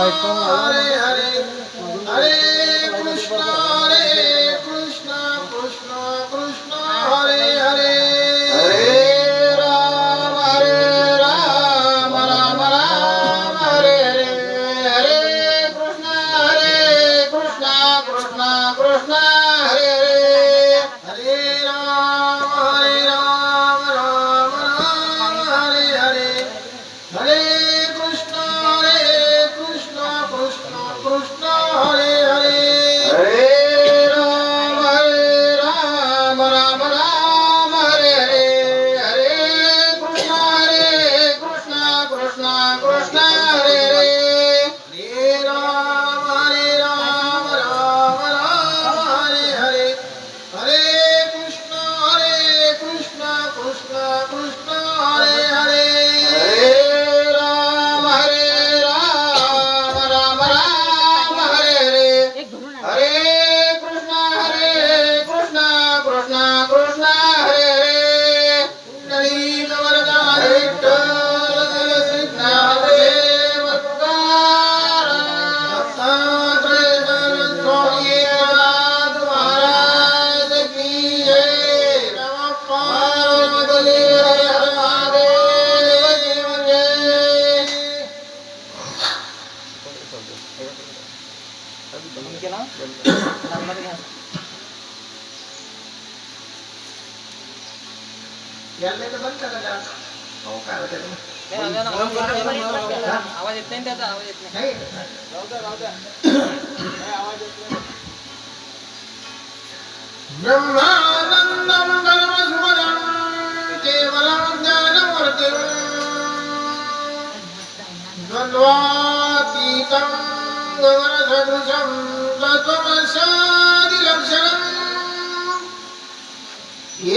हरे हरे हरे कृष्ण कृष्ण कृष्ण हरे हरे हरे राम राम राम हरे हरे हरे कृष्ण कृष्ण कृष्ण हरे हरे हरे राम राम हरे हरे हरे कृष्ण कृष्ण कृष्ण हरे हरे हरे राम राम हरे हरे हरे कृष्ण कृष्ण कृष्ण हरे हरे हरे राम राम हरे हरे हरे कृष्ण कृष्ण कृष्ण हरे हरे हरे राम राम हरे हरे हरे कृष्ण कृष्ण कृष्ण हरे हरे पुंडलीक वरदान विठ्ठल श्री ज्ञानदेव तुकाराम दत्तात्रय स्वामी नाथ महाराज की जय नमः पार्वती हर हर महादेव की जय याला तर बंद करा जरा. हो काय होतं ते? आवाज येत नाही त्याचा आवाज येत नाही. ब्रह्मानंदं परमसुखदं केवलं ज्ञानमूर्तिं द्वन्द्वातीतं गगनसदृशं तत्त्वमस्यादिलक्षणम्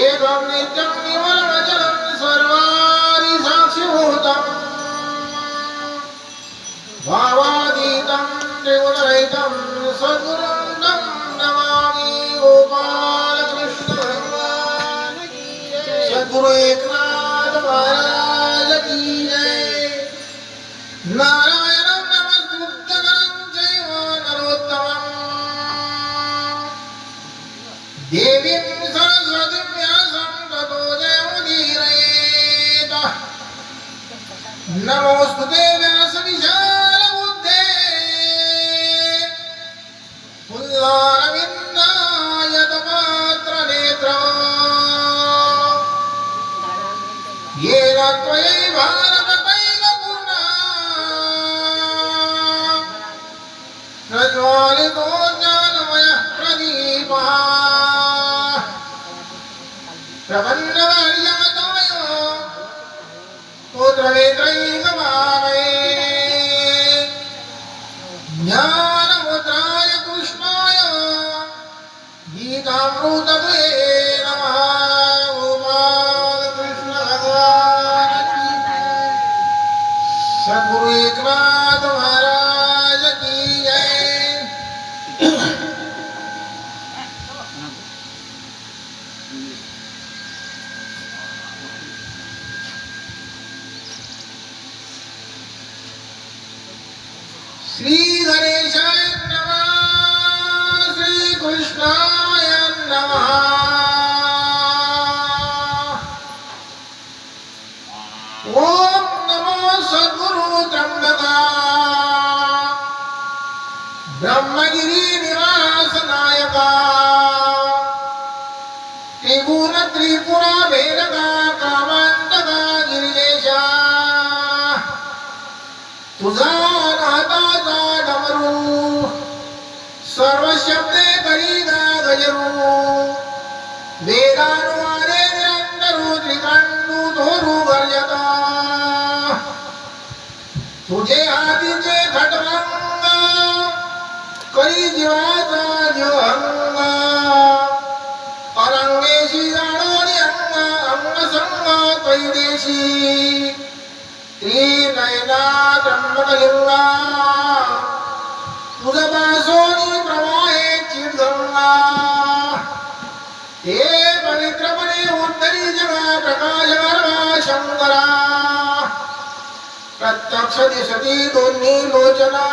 एकं नित्यं विमलमचलं सर्वादिसाक्षिभूतम् भावातीतं त्रिगुणरहितं सद्गुरुं तं नमामि गोपालकृष्ण भगवान की जय सद्गुरु एकनाथ महाराज की जय नारायणं नमस्कृत्य नरं चैव नरोत्तमं देवीं सरस्वतीं व्यासं ततो जयमुदीरयेत् नमोस्तुते व्यासविशालबुद्धे पुल्लारविन्दायतपात्रनेत्र येन त्वयि भारततैलपूर्णा प्रज्वालितो ज्ञानमयः प्रदीपः प्रपन्नवर्यमताय पुत्रनेत्रैकमामये ज्ञानमुद्राय कृष्णाय गीतामृतये नमः गोपालकृष्ण भगवान की जय सद्गुरु एकनाथ महाराज की जय श्री गणेशाय नमः श्री कृष्णाय नमः ओम नमो सद्गुरु त्र्यंबका ब्रह्मगिरी निवास नायका त्रिगुण त्रिपुरा भेदका कामांतका गिरिजेशा तुझा नाताचा डमरू सर्व शब्दे करीदा गजरू वेदानुवादे निरंतरू त्रिकांडू धोरू गर्जता तुझे हातीचे खटवंग करी जीवाचा जीवहंग अरंगेशी जाणोनी अंग अंग संग कैदेशी त्रिनयना त्र्यंबकलिंगा तुझपासोनी प्रवाहे चिरगंगा हे पवित्रपणे उत्तरी जगा प्रकाश गर्भा शंकरा प्रत्यक्ष दिसती दोन्ही लोचना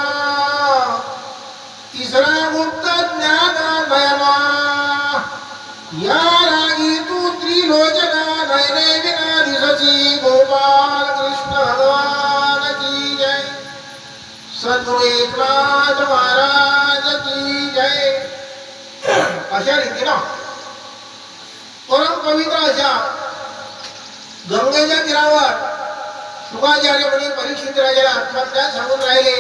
सद्गुरु एकनाथ महाराज की जय. अशा रीतीनं परम पवित्र अशा गंगेच्या तीरावर शुकाचार्य मुनी परीक्षित राजाला आत्मज्ञान सांगून राहिले.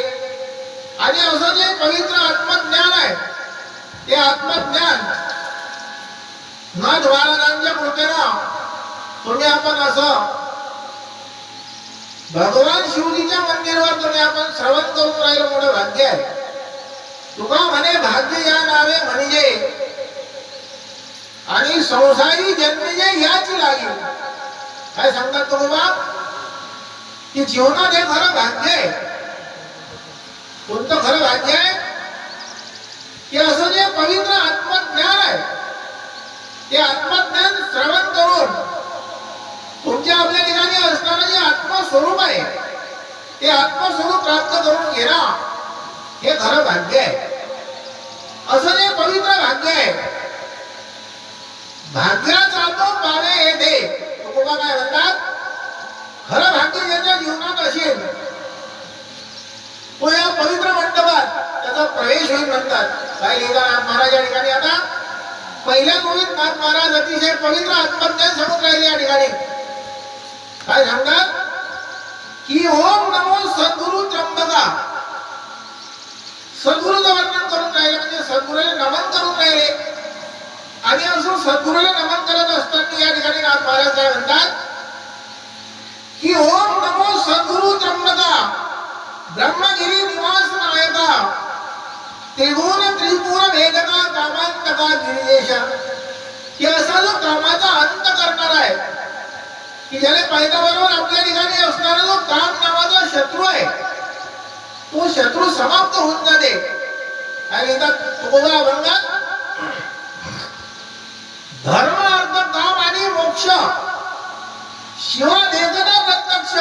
आणि असं जे पवित्र आत्मज्ञान आहे ते आत्मज्ञान नाथ महाराजांच्या कृपेनं तुम्ही आपण असं भगवान शिवजीच्या मंदिरावर तुम्ही आपण श्रवण करून राहिलं मोठं भाग्य आहे. तुका म्हणे भाग्य या नावे म्हणजे आणि संसारी जन्मिजे याची लागी. काय सांगतात तो बाबा की जीवनात हे खरं भाग्य आहे. कोणतं खरं भाग्य आहे की असं जे पवित्र आत्मज्ञान आहे ते आत्मज्ञान श्रवण करून तुमच्या आपल्या ठिकाणी असणारं जे आत्मस्वरूप आहे ते आत्मस्वरूप प्राप्त करून घेणं हे खरं भाग्य आहे. असं जे पवित्र भाग्य आहे. भाग्याचा तो पावे येते. तुकोबा काय म्हणतात खरं भाग्य ज्याच्या जीवनात असेल तो या पवित्र मंडपात त्याचा प्रवेश होईल म्हणतात. काय लिहितात महाराज या ठिकाणी. आता पहिल्या ओळीत नाथ महाराज अतिशय पवित्र आत्मज्ञान सांगून राहिले या ठिकाणी. काय सांगतात की ओम नमो सद्गुरु त्र्यंबका. सद्गुरूचं वर्णन करून राहिले म्हणजे सद्गुरूला नमन करून राहिले. आणि असं सद्गुरूला नमन करत असताना या ठिकाणी नाथ महाराज काय म्हणतात की ओम नमो सद्गुरु त्र्यंबका ब्रह्मगिरी निवास नायका त्रिगुण त्रिपुर भेदका कामांतका गिरिजेश. की असा जो कामाचा अंत करणार आहे की ज्याने पाहिल्याबरोबर आपल्या ठिकाणी असणारा जो काम नावाचा शत्रू आहे तो शत्रू समाप्त होऊन जाते. आणि तुकोबा अभंगात धर्म अर्थ काम आणि मोक्ष शिवा देखना प्रत्यक्ष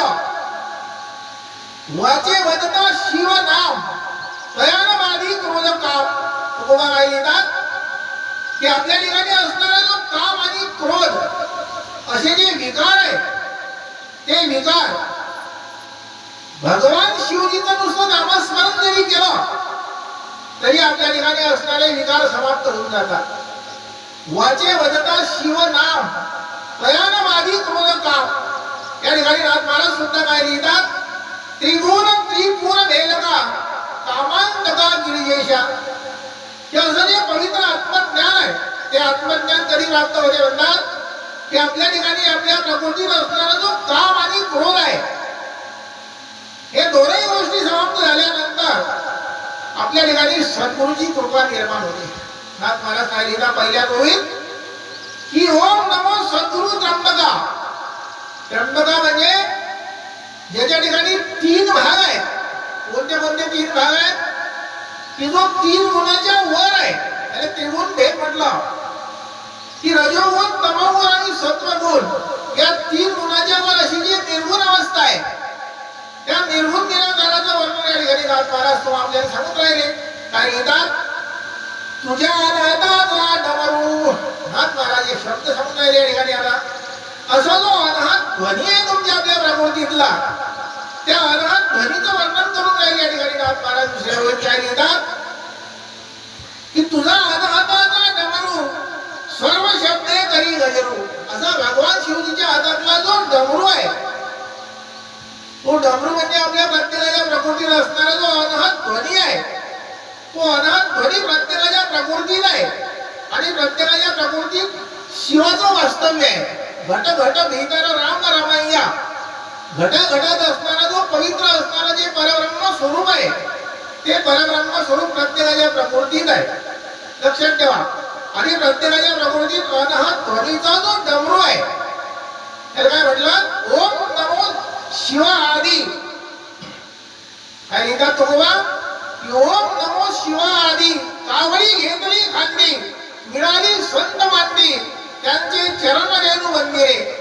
वाचे वदता शिव नाम तयानवादी क्रोध काम. तुकोबा काय लिहितात की आपल्या ठिकाणी असणारा जो काम आणि क्रोध असे जे विकार आहे ते विकार भगवान शिवजीचं नुसतं नामस्मरण जरी केलं तरी आपल्या ठिकाणी असणारे विकार समाप्त होऊन जातात. वाचे वदता शिव नाम तयानवादी क्रोध काम. या ठिकाणी नाथ महाराज सुद्धा काय लिहितात त्रिगुण त्रिपुर भेदका कामांतका गिरिजेशा. हे असं जे पवित्र आत्मज्ञान आहे ते आत्मज्ञान कधी प्राप्त होते म्हणतात की आपल्या ठिकाणी आपल्या प्रकृतीत असणारा जो काम आणि क्रोध आहे हे दोन्ही गोष्टी समाप्त झाल्यानंतर आपल्या ठिकाणी सद्गुरूची कृपा निर्माण होते. नाथ महाराज काय लिहिता पहिल्या ओळीत की ओम नमो सद्गुरु त्र्यंबका. त्र्यंबका म्हणजे ज्याच्या ठिकाणी तीन भाग आहेत. कोणते कोणते तीन भाग आहेत की जो तीन गुणाच्या वर आहे त्याला त्रिगुण भेद म्हटलं की रजोगुण तमोगुण आणि सत्वगुण या तीन गुणाच्या वर अशी जी निर्गुण अवस्था आहे त्या निर्गुण निराकाराचं वर्णन या ठिकाणी नाथ महाराज तो आपल्याला सांगून राहिले. काय लिहितात तुझ्या अनाथाचा डमरू. नाथ महाराज एक शब्द सांगून राहिले या ठिकाणी. आता असा जो अनाथ ध्वनी आहे तुमच्या आपल्या प्रकृतीतला त्या अनाथ ध्वनीचं वर्णन करून राहिले या ठिकाणी नाथ महाराज दुसऱ्या वेळी काय लिहितात की तुझा अनाथाचा डमरू सर्व शब्दे करी गजरू. असा भगवान शिवजीच्या हातातला जो डमरू आहे तो डमरू म्हणजे आपल्या प्रत्येकाच्या प्रकृतीत असणारा जो अनाथ ध्वनी आहे तो अनाथ ध्वनी प्रत्येकाच्या प्रकृतीत आहे. आणि प्रत्येकाच्या प्रकृतीत शिवाचं वास्तव्य आहे. घट घट भीतर राम रमैया. घटाघटात असणारा जो पवित्र असणारा जे परब्रह्म स्वरूप आहे ते परब्रह्म स्वरूप प्रत्येकाच्या प्रकृतीत आहे. लक्षात ठेवा. आणि प्रत्येकाच्या प्रकृतीत अनाहत ध्वनीचा जो डमरू आहे त्याला काय म्हटलं ओम नमो शिव आदी. काय लिहितात तुकोबा ओम नमो शिव आदी कावळी घेतली खांदी मिळाली संत मांदी त्यांचे चरण रेणू मंदिरे.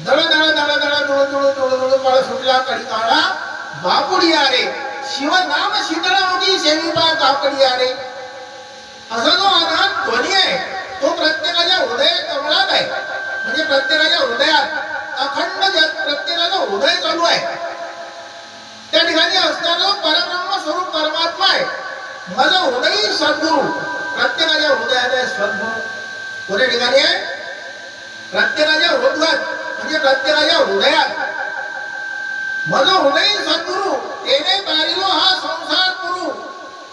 दळ दळ दळ दळ तुळ तुळ तुळ तुळ पळ सुटला कडी काळा बापुडी आरे शिव नाम शीतळावटी सेविपा कापडी आरे. असा जो अनाथ ध्वनी आहे तो प्रत्येकाच्या हृदय कमळात आहे. म्हणजे प्रत्येकाच्या हृदयात अखंड प्रत्येकाचं हृदय चालू आहे. त्या ठिकाणी असणारा परब्रह्म माझं हृदय सद्गुरु. प्रत्येकाच्या हृदयात आहे सद्गुरु. कोण्या ठिकाणी आहे? प्रत्येकाच्या हृदयात, म्हणजे प्रत्येकाच्या हृदयात. माझं हृदय सद्गुरु तेने तारिलो हा संसार पुरू,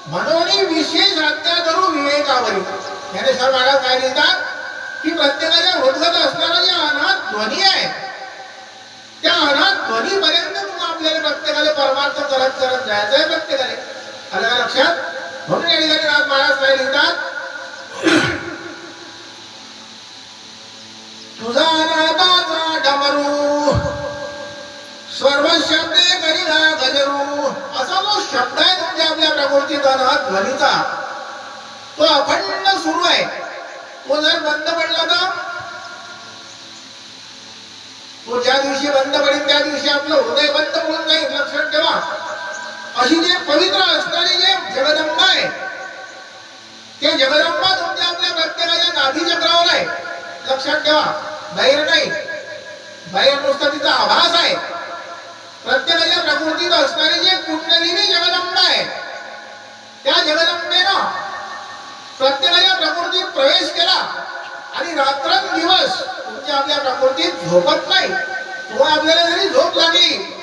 म्हणून विशेष हत्या करू विवेकावरी. ज्ञानेश्वर महाराज काय लिहितात की प्रत्येकाच्या हृदयात असणारा जे अनाथ ध्वनी आहे, त्या अनाथ ध्वनीपर्यंत तुम्ही आपल्याला प्रत्येकाला परमार्थ करत करत जायचं आहे. प्रत्येकाने आलं का लक्षात? म्हणून या ठिकाणी नाथ महाराज काय लिहितात, तुझा अनाथाचा डमरू सर्व शब्दे करीना गजरू. असा जो शब्द आहे तुमच्या आपल्या प्रकृतीत अनाथ ध्वनीचा, तो अखंड सुरू आहे. तो जर बंद पडला तर, तो ज्या दिवशी बंद पडेल त्या दिवशी आपलं हृदय बंद पडून जाईल. लक्षात ठेवा. अशी जे पवित्र असणारी जे जगदंबा आहे, ते जगदंबा तुमच्या आपल्या प्रत्येकाच्या नाभी चक्रावर आहे. लक्षात ठेवा. बाहेर नाही, बाहेर नुसतं तिचा आभास आहे. प्रत्येकाच्या प्रकृतीत असणारी जे कुंडलिनी जगदंबा आहे, त्या जगदंबेनं प्रत्येकाच्या प्रकृतीत प्रवेश केला आणि रात्रंदिवस तुमच्या आपल्या प्रकृतीत झोपत नाही. तुम्हाला आपल्याला जरी झोप लागली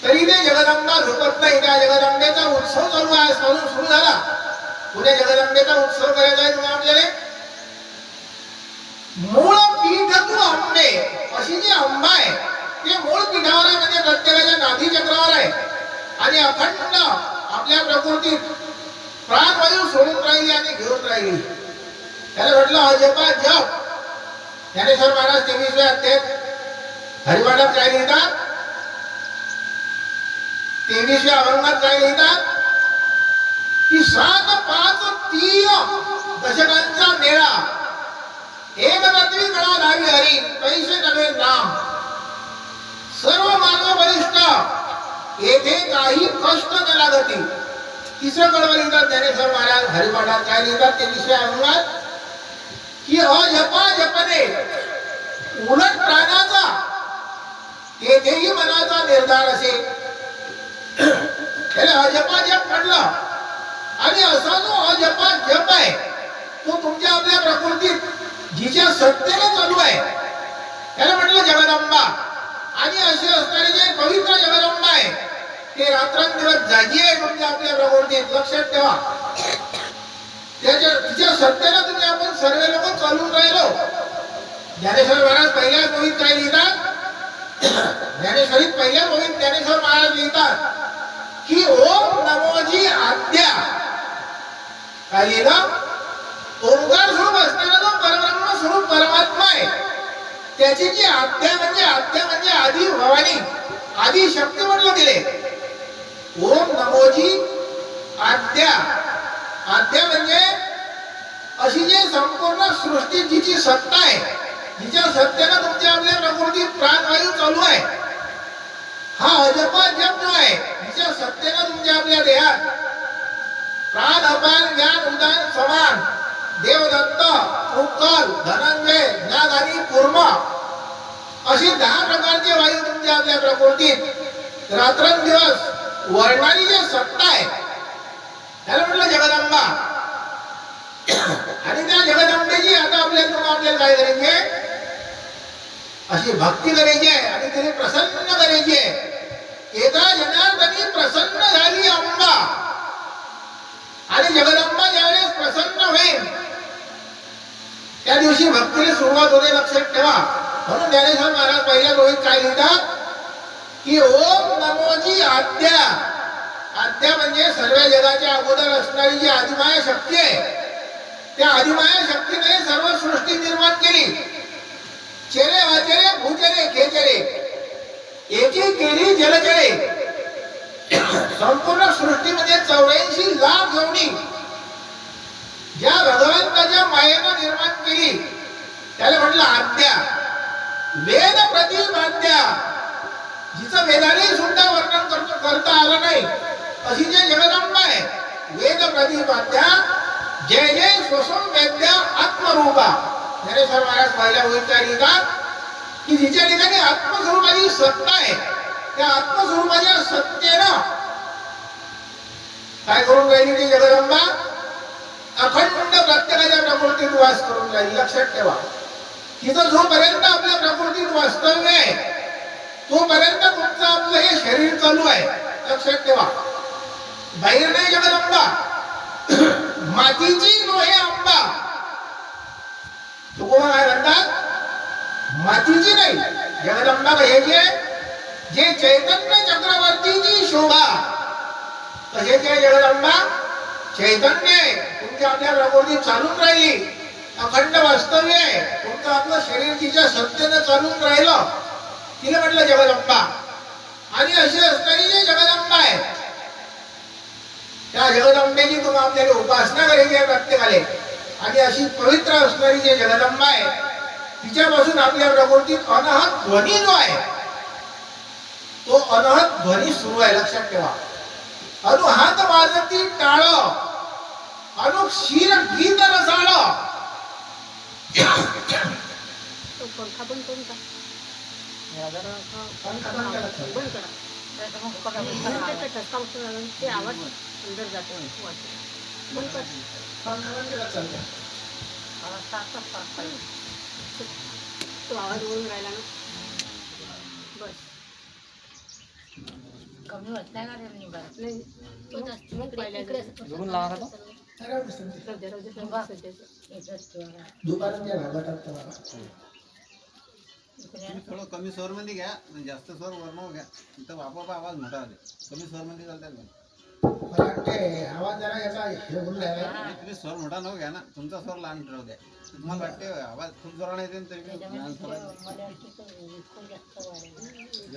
तरी ते जगदंबा झोपत नाही. त्या जगदंबेचा उत्सव चालू आहे, सुरू झाला. पुढे जगदंबेचा उत्सव करायचा आहे तुम्हाला आपल्याला. मूळ पीठ तू अंबे, अशी जी अंबा आहे ते मूळ पीठावर आहे, म्हणजे प्रत्येकाच्या नाभी चक्रावर आहे. आणि अखंड आपल्या प्रकृतीत प्राणवायू सोडून राहिली आणि घेऊन राहिली. त्याला म्हटलं अजपा जप. ज्ञानेश्वर महाराज 23व्या अध्यायात हरिपाठात काय लिहितात, 23व्या अभंगात काय लिहितात की 7-5-3 दशकांचा मेळा, एक रात्री गळा धावी हरी, पैसे नव्हे नाम, सर्व मानव वरिष्ठ येथे काही कष्ट न लागती. तिसरं कडवं लिहितात ज्ञानेश्वर महाराज हरिपाठात काय लिहितात 23व्या अभंगात की अजपा जपने उलट प्राणाचा तेथेही मनाचा निर्धार असे. त्याला अजपा जप म्हटलं. आणि असा जो अजपा जप आहे तो तुमच्या आपल्या प्रकृतीत जिच्या सत्तेने चालू आहे त्याला म्हटलं जगदंबा. आणि अशी असणारी जे पवित्र जगदंबा आहे ते रात्रंदिवस जागी आहे तुमच्या आपल्या प्रकृतीत. लक्षात ठेवा. तिच्या सत्तेला तुम्ही आपण सर्व लोक चालून राहिलो. ज्ञानेश्वर महाराज पहिल्या गोष्टीत काय लिहितात, ज्ञानेश्वरीत पहिल्या गोष्टीत ज्ञानेश्वर महाराज लिहितात की ओम नमोजी आद्या. काय लिहिलं? ओंकार स्वरूप असणारा जो परब्रह्म स्वरूप परमात्मा आहे त्याची जी आद्या म्हणजे आदी भवानी, आदी शक्ती म्हटलं तिले. ओम नमोजी आद्या. आद्या म्हणजे अशी जी संपूर्ण सृष्टी जिची सत्ता आहे, जिच्या सत्तेनं तुमच्या आपल्या प्रकृतीत प्राणवायू चालू आहे, हा अजपा जप जो आहे जिच्या सत्तेनं तुमच्या आपल्या देहात प्राण अपान ज्ञान उदान समान देवदत्त उत्कल धनंजय ज्ञानानी कूर्म अशी 10 प्रकारचे वायू तुमच्या आपल्या प्रकृतीत रात्रंदिवस वळणारी जी सत्ता आहे त्याला म्हटलं जगदंबा. आणि त्या जगदंबेची आता आपल्याला काय करायचे, अशी भक्ती करायची आहे आणि तिने प्रसन्न करायची आहे. एका जनार्दनी प्रसन्न झाली अंबा. आणि जगदंबा ज्यावेळेस प्रसन्न होईल त्या दिवशी भक्तीला सुरुवात होते. लक्षात ठेवा. म्हणून ज्ञानेश्वर महाराज पहिल्या गोष्टीत काय लिहितात की ओम नमोजी आद्या. आद्या म्हणजे सर्व जगाच्या अगोदर असणारी जी आदिमाया शक्ती आहे त्या आदिमाया शक्तीने सर्व सृष्टी निर्माण केली. चेरे वाचरे भूचरे खेचरे एकी केली जलचरे. संपूर्ण सृष्टीमध्ये 84 लाख जोडी ज्या भगवंताच्या मायेनं निर्माण केली त्याला म्हटलं आद्या. वेद प्रतिपाद्या, जिचं वेदाने सुद्धा वर्णन करता आलं नाही अशी जे जगदंबा आहे. वेद प्रतिपाद्या जय जय स्वसं वेद्या आत्मरूपा. ज्ञानेश्वर महाराज पहिल्या ओळीत काय लिहितात की जिच्या ठिकाणी आत्मस्वरूपाची सत्ता आहे त्या आत्मस्वरूपाच्या सत्तेनं काय करून राहिली ती जगदंबा? अखंड प्रत्येकाच्या प्रकृतीत वास करून राहिली. लक्षात ठेवा, तिथं जोपर्यंत आपल्या प्रकृतीत वास्तव्य आहे तोपर्यंत तुमचं आपलं हे शरीर चालू आहे. लक्षात ठेवा, बाहेर नाही जगदंबा, मातीची नोहे आंबा. तुकोबा काय म्हणतात? मातीची नाही जगदंबा कशाची आहे? जे चैतन्य चक्रवर्तीची शोभा. कशाची आहे जगदंबा? चैतन्य आहे, तुमच्या आपल्या प्रकृतीत चालून राहिली, अखंड वास्तव्य आहे, तुमचं आपलं शरीर तिच्या सत्तेनं चालून राहिलं, तिला म्हटलं जगदंबा. आणि अशी असणारी जी जगदंबा आहे त्या जगदंबेची तुम्ही आपल्याला उपासना करायची आहे प्रत्येकाले. आणि अशी पवित्र असणारी जी जगदंबा आहे तिच्यापासून आपल्या प्रकृतीत अनहत ध्वनी जो आहे तो अनहत ध्वनी सुरू आहे. लक्षात ठेवा, अनु हात वाजती टाळ, अनु क्षीर गीत रसाळ. तो पंखा बंद करून टाक. बंद करा. त्याचा ठसका उठून आला, ते आवाज अंदर जातो. बंद कर. तो आवाज ओळून राहिला ना. बस कमी होत नाही का रे निभार? नाही जोडून लावा का तो? थोडं कमी स्वर मध्ये घ्या, जास्त स्वर वर्ण घ्या. तिथं बाबा आवाज मोठा आले. कमी स्वर मध्ये चालतात का? मला वाटते आवाज जरा याचा हे होऊन राहिला. तुम्ही स्वर मोठा नको घ्या ना, तुमचा स्वर लहान ठेवू द्या. तुम्हाला वाटते आवाज खूप जोराने येते तरी बी लहान स्वर आहे.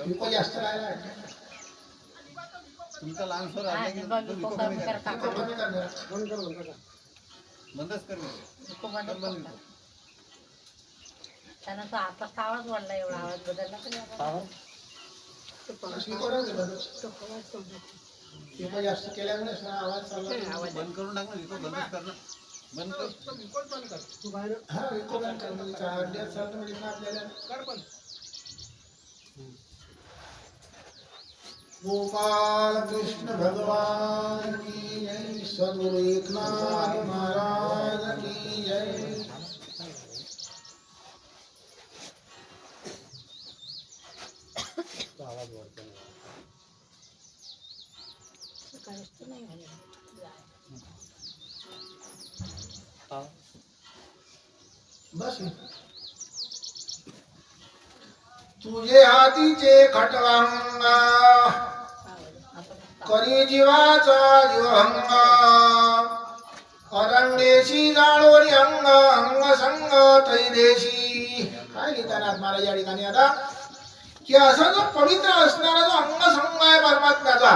विको जास्त राहिला. तुमचा लहान स्वर आला की तो विको कमी करा. बंदच कर बंद. त्यानं तो आता आवाज वाढला, एवढा आवाज बदलला तरी विको जास्त केल्यामुळे आवाज चालला. बंद करून टाक ना, विको बंदच कर ना. बंद कर. हा विको बंद कर म्हणजे अड्ड्यात चालतं म्हणजे आपल्याला कर पण. गोपाल कृष्ण भगवान की जय. सद्गुरु एकनाथ महाराज की जय. बस तुझे हातीचे खटवांग करी जीवाचा जीवभंग. अरण्येशी जाळोरी अंग अंग संग तैदेशी. काय लिहितानात महाराज या ठिकाणी आता की असा जो पवित्र असणारा जो अंगसंग आहे परमात्म्याचा.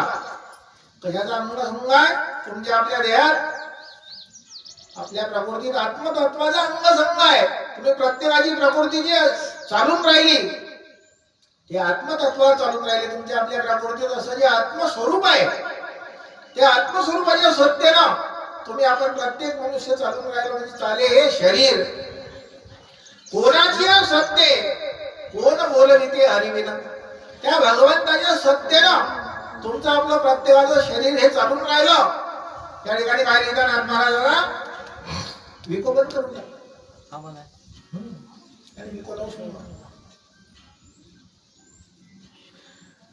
कशाचा अंगसंग आहे? तुमच्या आपल्या देहात आपल्या प्रकृतीत आत्मतत्वाचा अंगसंग आहे. तुम्ही प्रत्येकाची प्रकृती जी चालून राहिली ते आत्मतत्वावर चालून राहिले. तुमच्या आपल्या प्रकृतीत असं जे आत्मस्वरूप आहे त्या आत्मस्वरूपाच्या सत्तेनं तुम्ही आपण प्रत्येक मनुष्य चालून राहिलो म्हणजे चाले हे शरीर. कोणाची सत्ते कोण बोलविते हरिविना. त्या भगवंताच्या सत्तेनं तुमचं आपलं प्रत्येकाचं शरीर हे चालून राहिलं. त्या ठिकाणी काय लिहितात महाराजांना? विको बंद करून टाक.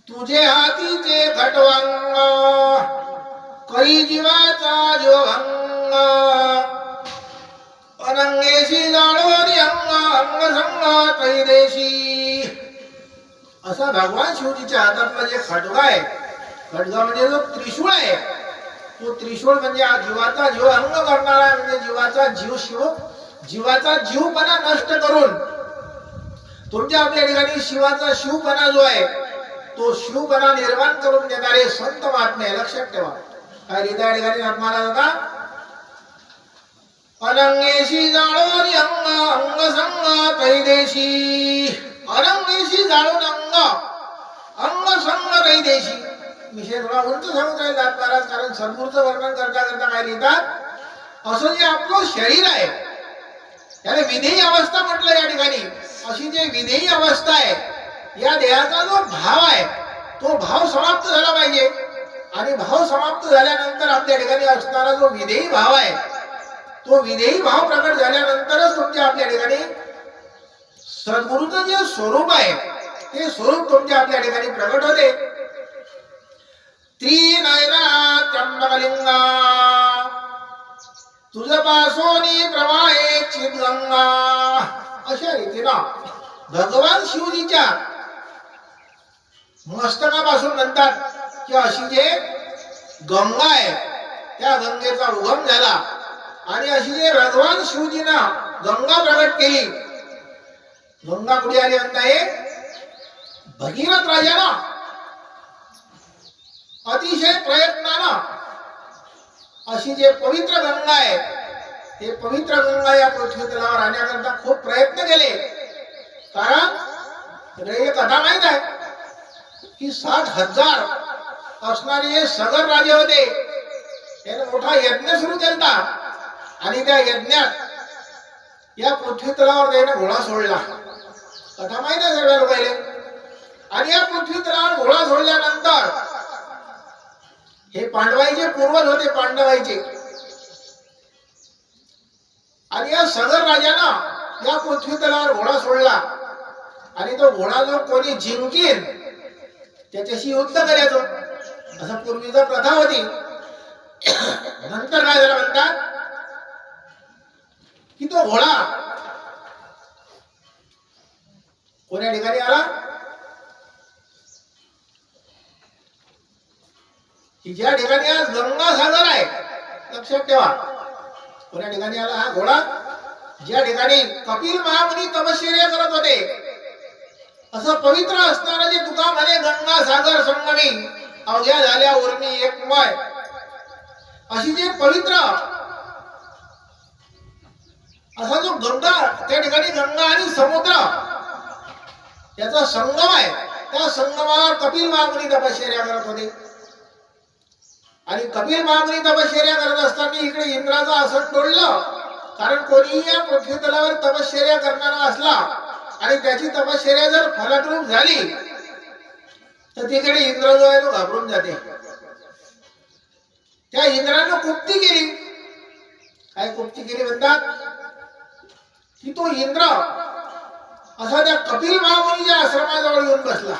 तुझे हातीचे खटवांग करी जीवाचा जीवभंग. अनंगेशी जाळोरी अंग अंग संग तैदेशी. असा भगवान शिवजीच्या हातातला जे खडगा आहे, खडगा म्हणजे जो त्रिशूळ आहे, तो त्रिशूळ म्हणजे जीवाचा जीव अंग करणारा म्हणजे जीवाचा जीवपणा नष्ट करून तुमच्या आपल्या ठिकाणी शिवाचा शिवपणा जो आहे तो शिवपणा निर्माण करून देणारे संत महात्मे. लक्षात ठेवा, काय लिहिता ठिकाणी महाराज होता? अनंगेशी जाळोरी अंग अंग संग तैदेशी. अनंगेशी जाळून अंग अंग संग तैदेशी. विषय थोडा उंच सांगून राहिले महाराज, कारण सद्गुरूचं वर्णन करता करता काय लिहितात? असं जे आपलं शरीर आहे त्याला विधेयी अवस्था म्हटलं या ठिकाणी. अशी जे विधेयी अवस्था आहे या देहाचा जो भाव आहे तो भाव समाप्त झाला पाहिजे. आणि भाव समाप्त झाल्यानंतर आपल्या ठिकाणी असणारा जो विधेयी भाव आहे, तो विधेयी भाव प्रकट झाल्यानंतरच तुमच्या आपल्या ठिकाणी सद्गुरूचं जे स्वरूप आहे ते स्वरूप तुमच्या आपल्या ठिकाणी प्रकट होते. त्रिनयना त्र्यंबकलिंगा तुझ पासोनी प्रवाहे चितगंगा. अशा रीतीनं भगवान शिवजीच्या मस्तकापासून म्हणतात की अशी जे गंगा आहे त्या गंगेचा उगम झाला आणि अशी जे भगवान शिवजीनं गंगा प्रगट केली. गंगा कुठे आली म्हणताय? भगीरथ राजानं अतिशय प्रयत्नानं अशी जे पवित्र गंगा आहे ते पवित्र गंगा या पृथ्वी तलावर आणण्याकरता खूप प्रयत्न केले. कारण सगळे कथा माहित आहे की 60,000 असणारे जे सगर राजे होते त्याने मोठा यज्ञ सुरू केला आणि त्या यज्ञात या पृथ्वी तलावर त्याने घोडा सोडला. कथा माहित आहे सर्व लोकांना. आणि या पृथ्वी तलावर घोडा सोडल्यानंतर हे पांडवाईचे पूर्वज होते, पांडवाईचे. आणि या सगर राजानं या पृथ्वी तलावर घोडा सोडला आणि तो घोडा जो कोणी जिंकेल त्याच्याशी युद्ध करायचो, असं पूर्वीचा प्रथा होती. नंतर काय झालं म्हणतात की तो घोडा कोण्या ठिकाणी आला की ज्या ठिकाणी आज गंगासागर आहे, लक्षात ठेवा. कोण्या ठिकाणी आला हा घोडा? ज्या ठिकाणी कपिल महामुनी तपश्चर्या करत होते. असं पवित्र असणारं जे तुका म्हणे गंगासागर संगमी अवघ्या झाल्या उर्मी एकमय, अशी जे पवित्र असा जो गंगा, त्या ठिकाणी गंगा आणि समुद्र याचा संगम आहे. त्या संगमावर कपिल महामुनी तपश्चर्या करत होते. आणि कपिल महामुनी तपश्चर्या करत असताना इकडे इंद्राचं आसन डोललं. कारण कोणीही या पृथ्वी तलावर तपश्चर्या करणारा असला आणि त्याची तपश्चर्या जर फलद्रूप झाली तर तिकडे इंद्र जो आहे तो घाबरून जाते. त्या इंद्रानं कुप्ती केली. काय कुप्ती केली म्हणतात की तो इंद्र असा त्या कपिल महामुनीच्या आश्रमाजवळ येऊन बसला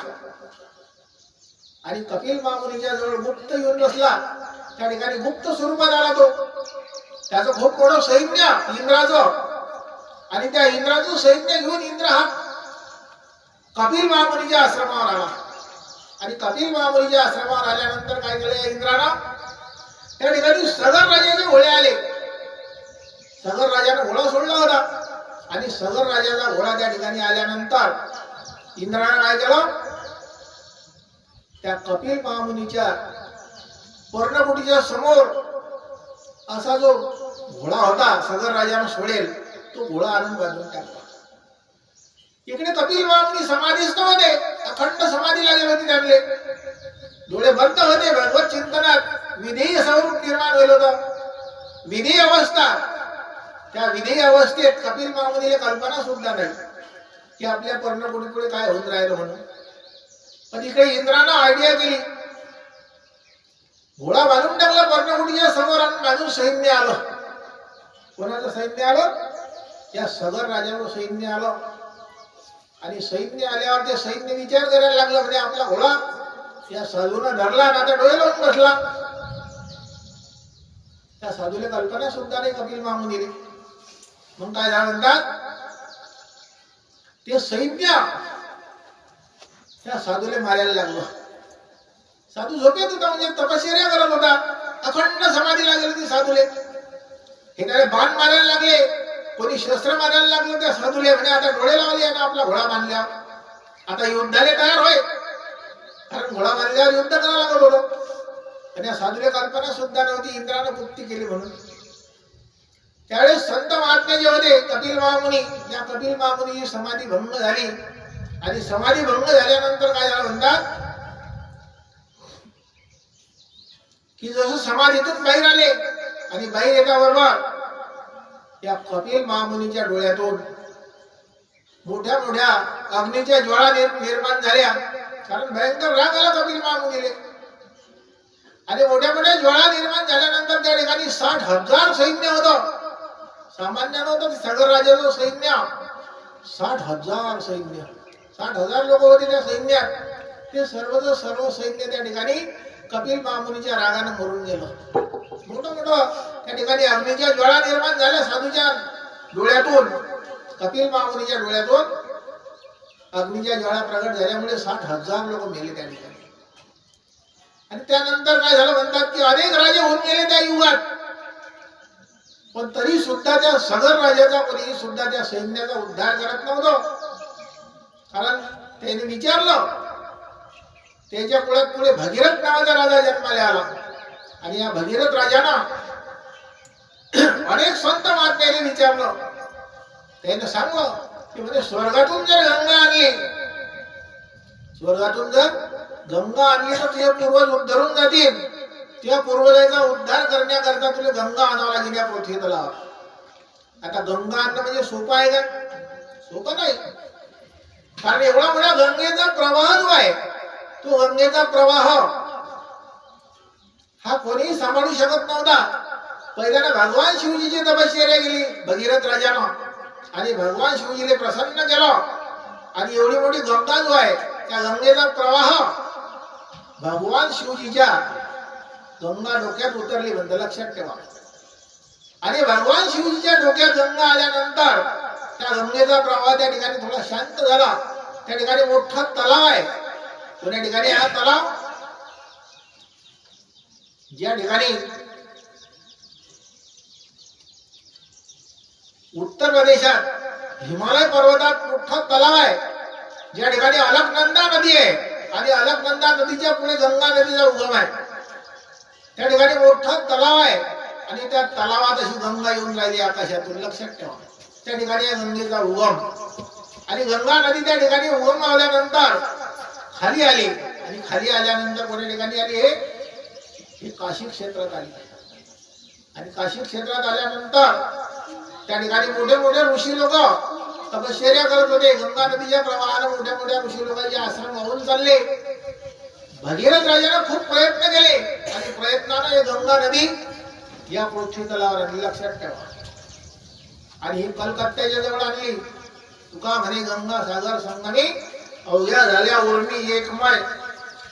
आणि कपिल महामुनीच्या जवळ गुप्त येऊन बसला. त्या ठिकाणी गुप्त स्वरूपात आला तो. त्याचं खूप मोठं सैन्य इंद्राचं, आणि त्या इंद्राचं सैन्य घेऊन इंद्र हा कपिल महामुनीच्या आश्रमावर आला. आणि कपिल महामुनीच्या आश्रमावर आल्यानंतर काय केलं इंद्रानं? त्या ठिकाणी सगर राजाचे घोडे आले. सगर राजाने घोडा सोडला होता आणि सगर राजाचा घोडा त्या ठिकाणी आल्यानंतर इंद्रानं काय केलं? त्या कपिल महामुनीच्या पर्णकुटीच्या समोर असा जो घोडा होता सगर राजानं सोडेल तो घोडा आणून बांधून टाकला. इकडे कपिल महामुनी समाधीस्थ होते, अखंड समाधीला गेले होते. त्यांचे डोळे बंद होते. भगवत चिंतनात विधेयी स्वरूप निर्माण होईल होतं. विधेयी अवस्था, त्या विधेयी अवस्थेत कपिल महामुनीला कल्पना सुद्धा नाही की आपल्या पर्णकुटीपुढे काय होऊन राहिलं म्हणून. पण इकडे इंद्रानं आयडिया केली. घोडा बांधून टाकला पर्णकुटीच्या समोर आणि बाजून सैन्य आलं. कोणाचं सैन्य आलं? या सगर राजाचं सैन्य आलं. आणि सैन्य आल्यावर ते सैन्य विचार करायला लागलं, म्हणजे आपला घोडा या साधूला धरला ना, आता डोळे लावून बसला. त्या साधूला कल्पना सुद्धा नाही कपिल महामुनीने. मग काय झालं म्हणतात? ते सैन्य त्या साधूला मारायला लागलं. साधू झोपेत होता, म्हणजे तपश्चर्या करत होता. अखंड समाधी लागली ती साधूले. हे त्याला बाण मारायला लागले, कोणी शस्त्र मारायला लागलं त्या साधूले. म्हणजे आता डोळे लावले आणि आपला घोडा बांधला. आता युद्धाला तयार होय, कारण घोडा बांधल्यावर युद्ध करावं लागत होतं. आणि या साधूला कल्पना सुद्धा नव्हती इंद्रानं मुक्ती केली म्हणून. त्यावेळेस संत महात्मे जे होते कपिल महामुनी, या कपिल महामुनीची समाधी भंग झाली. आणि समाधी भंग झाल्यानंतर काय झालं म्हणतात की जसं समाधीतून बाहेर आले आणि बाहेर येण्याबरोबर या कपिल महामुनीच्या डोळ्यातून मोठ्या मोठ्या अग्नीच्या ज्वाळा निर्माण झाल्या. कारण भयंकर राग आला कपिल महामुनीले. आणि मोठ्या मोठ्या ज्वाळा निर्माण झाल्यानंतर त्या ठिकाणी 60,000 सैन्य होतं. सामान्य नव्हतं ते सगर राजाचं सैन्य. 60,000 सैन्य, 60,000 लोक होते त्या सैन्यात. ते सर्वच सर्व सैन्य त्या ठिकाणी कपिल महामुनीच्या रागाने मरून गेलं. मोठं मोठं त्या ठिकाणी अग्नीच्या ज्वाळा निर्माण झाल्या साधूच्या डोळ्यातून. कपिल महामुनीच्या डोळ्यातून अग्नीच्या ज्वाळा प्रगट झाल्यामुळे 60,000 लोक मेले त्या ठिकाणी. आणि त्यानंतर काय झालं म्हणतात की अनेक राजे होऊन गेले त्या युगात, पण तरी सुद्धा त्या सगर राजाचा कोणी सुद्धा त्या सैन्याचा उद्धार करत नव्हतं. कारण त्याने विचारलं, त्याच्या कुळात पुढे भगीरथ नावाचा राजा जन्माला आला. आणि या भगीरथ राजानं अनेक संत महात्म्याने विचारलं. त्याने सांगलं की म्हणजे स्वर्गातून जर गंगा आणली, स्वर्गातून जर गंगा आणली तर तुझे पूर्वज उद्धरून जातील. त्या पूर्वजाचा उद्धार करण्याकरता तुला गंगा आणावं लागेल या पृथ्वी तलावर. आता गंगा आणणं म्हणजे सोपं आहे का? सोपं नाही. कारण एवढा मोठा गंगेचा प्रवाह जो आहे, तो गंगेचा प्रवाह हा कोणीही सांभाळू शकत नव्हता. पहिल्यांदा भगवान शिवजीची तपश्चर्या केली भगीरथ राजानं, आणि भगवान शिवजीने प्रसन्न केलं. आणि एवढी मोठी गंगा जो आहे, त्या गंगेचा प्रवाह भगवान शिवजीच्या गंगा डोक्यात उतरली म्हणतं, लक्षात ठेवा. आणि भगवान शिवजीच्या डोक्यात गंगा आल्यानंतर त्या गंगेचा प्रवाह त्या ठिकाणी थोडा शांत झाला. त्या ठिकाणी मोठा तलाव आहे. कोण्या ठिकाणी हा तलाव? ज्या ठिकाणी उत्तर प्रदेशात हिमालय पर्वतात मोठा तलाव आहे, ज्या ठिकाणी अलकनंदा नदी आहे. आणि अलकनंदा नदीच्या पुढे गंगा नदीचा उगम आहे. त्या ठिकाणी मोठा तलाव आहे. आणि त्या तलावात अशी गंगा येऊन राहिली आकाशातून, लक्षात ठेवा. त्या ठिकाणी गंगेचा उगम. आणि गंगा नदी त्या ठिकाणी उगम आल्यानंतर खाली आली. आणि खाली आल्यानंतर कोणत्या ठिकाणी आली? हे काशी क्षेत्रात आली. आणि काशी क्षेत्रात आल्यानंतर त्या ठिकाणी मोठे मोठे ऋषी लोक तपश्चर्या करत होते. गंगा नदीच्या प्रवाहाने मोठ्या मोठ्या ऋषी लोकांचे आश्रम वाहून चालले. भगीरथ राजाने खूप प्रयत्न केले आणि प्रयत्नाने हे गंगा नदी या पृथ्वी तलावर आणली, लक्षात ठेवा. आणि ही कलकत्त्याच्या जवळ आणली. तुका म्हणे गंगा सागर संगमी अवघ्या झाल्या उर्मी एकमय.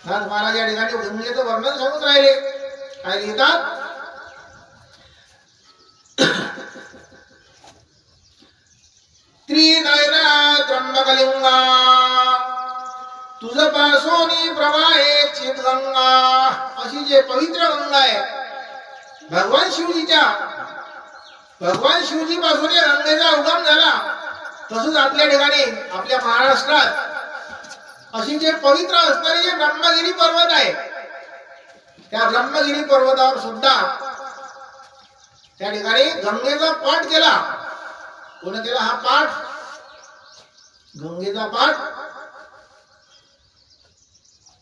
महाराज या ठिकाणी गंगेचं वर्णन सांगून राहिले. काय लिहितात? त्रिनयना त्र्यंबकलिंगा तुझ पासोनी प्रवाहे चित गंगा. अशी जे पवित्र गंगा आहे भगवान शिवजी पासून या गंगेचा उगम झाला. तसंच आपल्या ठिकाणी आपल्या महाराष्ट्रात अशी जे पवित्र असणारे जे ब्रह्मगिरी पर्वत आहे, त्या ब्रह्मगिरी पर्वतावर सुद्धा त्या ठिकाणी गंगेचा पाठ केला. कोण केला हा पाठ? गंगेचा पाठ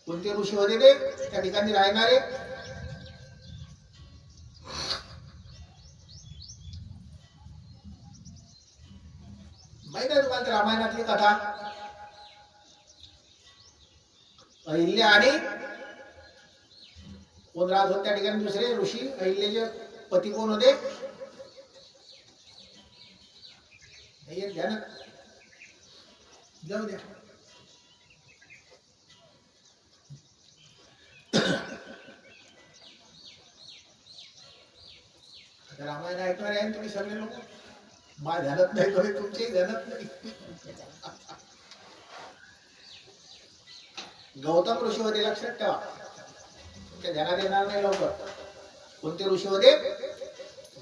कोणते ऋषी होते ते त्या ठिकाणी राहणारे? माहित आहे तुम्हाला रामायणातली कथा? अहिल्या आणि कोण राहत होते त्या ठिकाणी? दुसरे ऋषी. अहिल्याचे पती कोण होते? ध्यानात जाऊ द्या. रामायण ऐकणार आहे तुम्ही सगळे लोक? मा ध्यानात नाही, तुम्ही तुमच्याही ध्यानात नाही. गौतम ऋषी होते, लक्षात ठेवा. तुमच्या ध्यानात येणार नाही लवकर. कोणते ऋषी होते?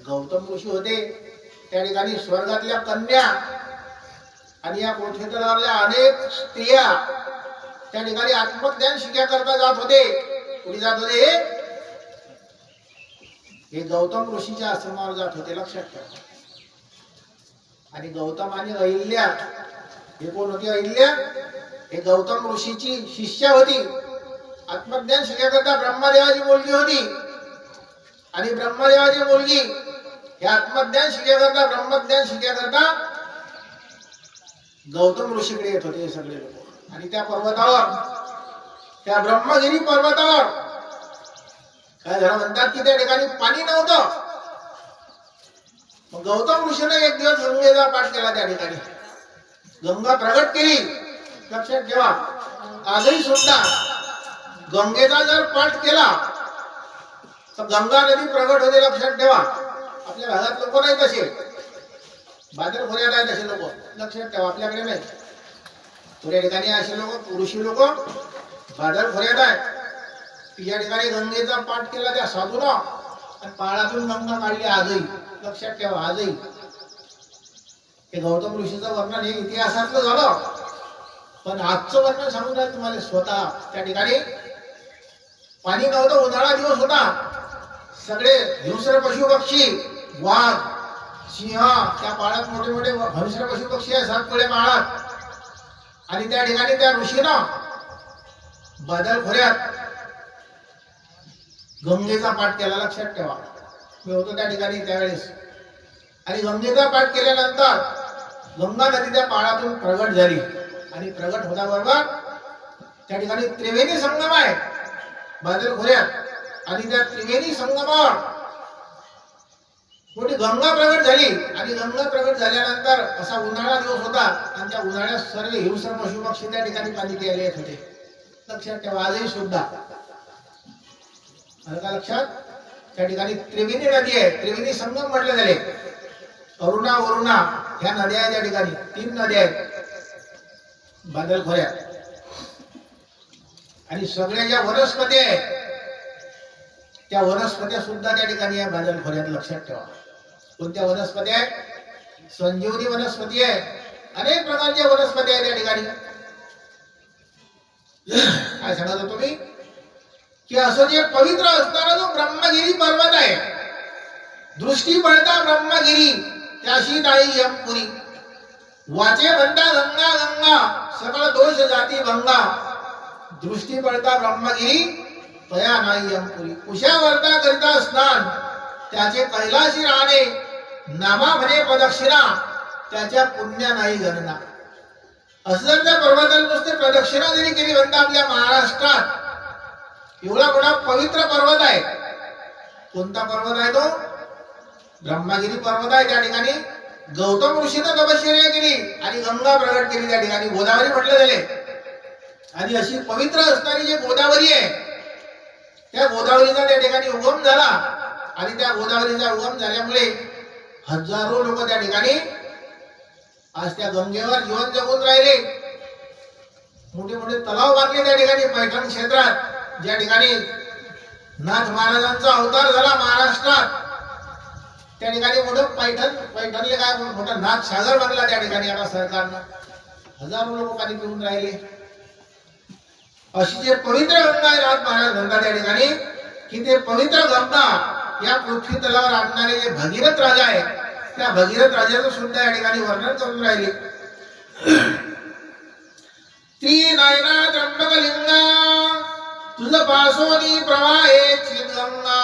गौतम ऋषी होते. त्या ठिकाणी स्वर्गातल्या कन्या आणि या पृथ्वीतलावरल्या अनेक स्त्रिया त्या ठिकाणी आत्मज्ञान शिकण्याकरता जात होते. कुठे जात होते? हे गौतम ऋषीच्या आश्रमावर जात होते, लक्षात ठेवा. आणि गौतम आणि अहिल्या हे कोण होती? अहिल्या हे गौतम ऋषीची शिष्या होती. आत्मज्ञान शिकण्याकरता ब्रह्मदेवाची मुलगी होती. आणि ब्रह्मदेवाची मुलगी हे आत्मज्ञान शिकण्याकरता ब्रह्मज्ञान शिकण्याकरता गौतम ऋषीकडे येत होते हे सगळे लोक. आणि त्या पर्वतावर, त्या ब्रह्मगिरी पर्वतावर काय झालं म्हणतात की त्या ठिकाणी पाणी नव्हतं. मग गौतम ऋषीने एक दिवस गंगेचा पाठ केला त्या ठिकाणी. गंगा प्रगट केली. लक्षात ठेवा, आजही सुद्धा गंगेचा जर पाठ केला तर गंगा नदी प्रगट होते. लक्षात ठेवा, आपल्या भागात लोक नाही तसे, बाजार खोऱ्यात आहेत असे लोक. लक्षात ठेवा, आपल्याकडे नाही. थोड्या ठिकाणी असे लोक, ऋषी लोक बाजार खोऱ्यात आहेत. या ठिकाणी गंगेचा पाठ केला त्या साधून आणि पाळातून गंगा काढली. आजही लक्षात ठेवा, आजही हे गौतम ऋषीचं वर्णन हे इतिहासातलं झालं. पण आजचं वर्णन सांगून राहील तुम्हाला स्वतः. त्या ठिकाणी पाणी नव्हतं, उन्हाळा दिवस होता. सगळे हिंस्र पशु पक्षी, वाघ, सिंह, त्या पाळात मोठे मोठे हिंस्र पशु पक्षी आहे 7 खोल्या पाळात. आणि त्या ठिकाणी त्या ऋषीनं बादल खोऱ्यात गंगेचा पाठ केला. लक्षात ठेवा, मी होतो त्या ठिकाणी त्यावेळेस. आणि गंगेचा पाठ केल्यानंतर गंगा नदी त्या पाळातून प्रगट झाली. आणि प्रगट होण्याबरोबर त्या ठिकाणी त्रिवेणी संगम आहे बादल खोऱ्यात. आणि त्या त्रिवेणी संगमावर मोठी गंगा प्रगट झाली. आणि गंगा प्रगट झाल्यानंतर असा उन्हाळा दिवस होता. आणि त्या उन्हाळ्यात सर्व हिंस्र पशु पक्षी त्या ठिकाणी पाणी प्यायला येत होते. लक्षात ठेवा, आजही सुद्धा. आलं का लक्षात? त्या ठिकाणी त्रिवेणी नदी आहे. त्रिवेणी संगम म्हटले झाले. अरुणा, वरुणा ह्या नद्या आहेत त्या ठिकाणी. 3 नद्या आहेत बादल खोऱ्यात. आणि सगळ्या ज्या वनस्पती आहेत त्या वनस्पत्या सुद्धा त्या ठिकाणी आहे बादल खोऱ्यात. लक्षात ठेवा, कोणत्या वनस्पती आहेत? संजीवनी वनस्पती आहे. अनेक प्रकारच्या वनस्पती आहेत त्या ठिकाणी. काय सांगत होतो मी की असं जे पवित्र असणारा जो ब्रह्मगिरी पर्वत आहे, दृष्टी पडता ब्रह्मगिरी त्याशी नाही यमपुरी. वाचे म्हणता गंगा गंगा सकळ दोष जाती भंगा. दृष्टी पडता ब्रह्मगिरी तया नाही यमपुरी. कुशा वर्ता करिता स्नान त्याचे कैलाशी राहणे. नामा म्हणे प्रदक्षिणा त्याच्या पुण्या नाही गणना. असं जर त्या पर्वताला नुसते प्रदक्षिणा जरी केली म्हणता आपल्या महाराष्ट्रात, एवढा मोठा पवित्र पर्वत आहे. कोणता पर्वत आहे तो? ब्रह्मगिरी पर्वत आहे. त्या ठिकाणी गौतम ऋषीने तपश्चर्या केली आणि गंगा प्रगट केली. त्या ठिकाणी गोदावरी म्हटले गेले. आणि अशी पवित्र असणारी जी गोदावरी आहे, त्या गोदावरीचा त्या ठिकाणी उगम झाला. आणि त्या गोदावरीचा उगम झाल्यामुळे हजारो लोक त्या ठिकाणी आज त्या गंगेवर जीवन जगून राहिले. मोठे मोठे तलाव बांधले त्या ठिकाणी पैठण क्षेत्रात, ज्या ठिकाणी नाथ महाराजांचा अवतार झाला महाराष्ट्रात. त्या ठिकाणी मोठं पैठणले काय मोठा नाथ सागर बनला त्या ठिकाणी. आता सरकारनं हजारो लोक पाणी पिऊन राहिले. अशी जे पवित्र गंगा आहे, नाथ महाराज म्हणतात त्या ठिकाणी की ते पवित्र गंगा या पृथ्वी तलावर आणणारे जे भगीरथ राजा आहे, त्या भगीरथ राजाचं सुद्धा या ठिकाणी वर्णन करून राहिले. ती नायना त्र्यंबकलिंगा तुझं पासोनी प्रवाहे चितगंगा.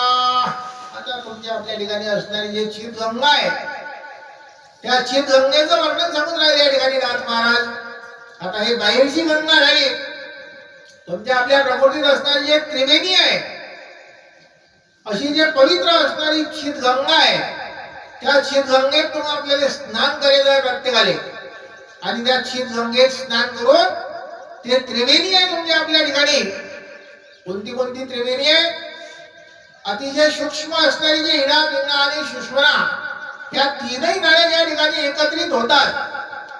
आता तुमच्या आपल्या ठिकाणी असणारी जे चितगंगा आहे, त्या चितगंगेचं वर्णन सांगून राहिले या ठिकाणी नाथ महाराज. आता हे बाहेरची गंगा झाली. तुमच्या आपल्या प्रकृतीत असणारी जे त्रिवेणी आहे, अशी जे पवित्र असणारी चितगंगा आहे, त्या चितगंगेत तुम्ही आपल्याला स्नान करायचं आहे प्रत्येकाले. आणि त्या चितगंगेत स्नान करून ते त्रिवेणी आहे तुमच्या आपल्या ठिकाणी. कोणती कोणती त्रिवेणी आहे? अतिशय सूक्ष्म असणारी जी हिडा, पिंगा आणि सुषमना, या 3ही नाळे ज्या ठिकाणी एकत्रित होतात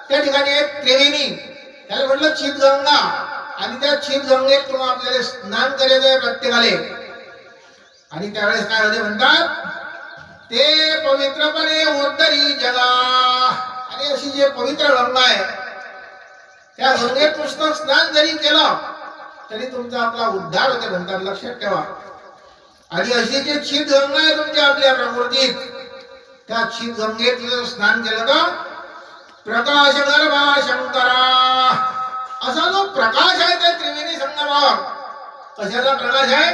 त्या ठिकाणी एक त्रिवेणी, त्याला म्हटलं चितगंगा. आणि त्या चितगंगेत तुम्ही आपल्याला स्नान करायचं आहे प्रत्येकाले. आणि त्यावेळेस काय होते म्हणतात, ते पवित्रपणे उद्धरी जगा. आणि अशी जे पवित्र गंगा आहे, त्या गंगेत पुस्तक स्नान जरी केलं तरी तुमचा आपला उद्धार होते म्हणतात. लक्षात ठेवा. आणि अशी जी चितगंगा आहे तुमच्या आपल्या प्रकृतीत, त्या चितगंगेत स्नान केलं तर प्रकाश गर्भा शंकरा, असा जो प्रकाश आहे त्या त्रिवेणी संगमावर, कशाचा प्रकाश आहे?